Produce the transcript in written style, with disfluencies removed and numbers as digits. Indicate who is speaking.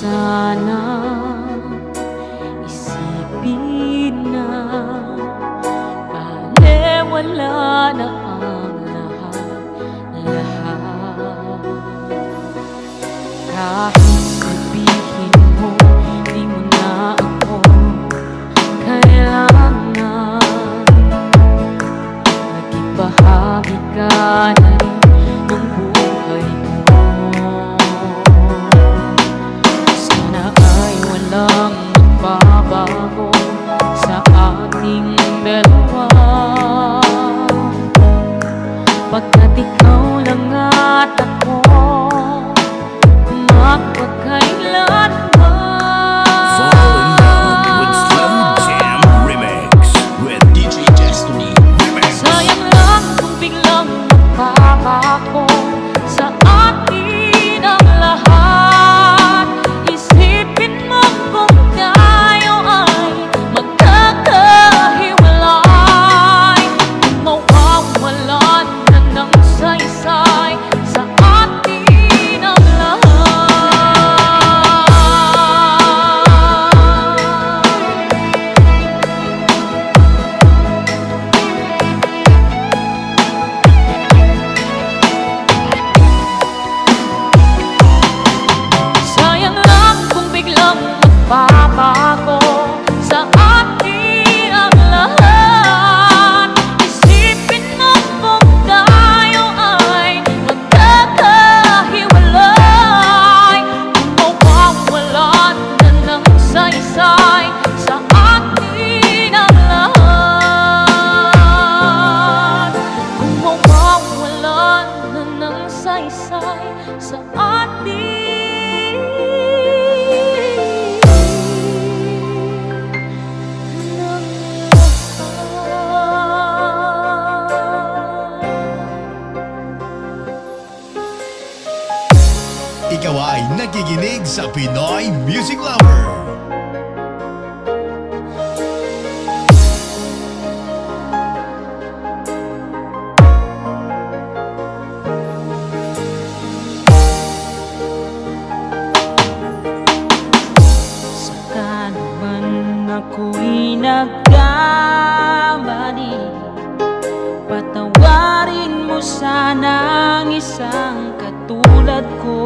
Speaker 1: sana isipin na balewala na ang lahat-lahat. Kahit sabihin mo di mo na ako kailangan, naging bahagi ka na rin ng buhay ko. Sana ay walang magbabago sa ating dalawa, pagkat ikaw lang at ako magpagkailanman.
Speaker 2: Fall in love with Slim Jam Remix with DJ Destiny Remix.
Speaker 1: Sayang lang kung biglang magpapako sa atin ang lahat. Isipin mo kung tayo ay magkakahiwalay, kung mawawalan na ng saysay sa atin ang lahat. Sayang lang kung biglang magbabago sa atin ang lahat. Isipin mo kung tayo ay magkakahiwalay, kung mawawalan na ng saysay sa atin ang lahat. Kung mawawalan na ng saysay sa atin ng lahat.
Speaker 2: Ikaw ay nakikinig sa Pinoy Music Lover.
Speaker 1: Saka naman ako'y nagkamali, patawarin mo sana ang isang katulad ko.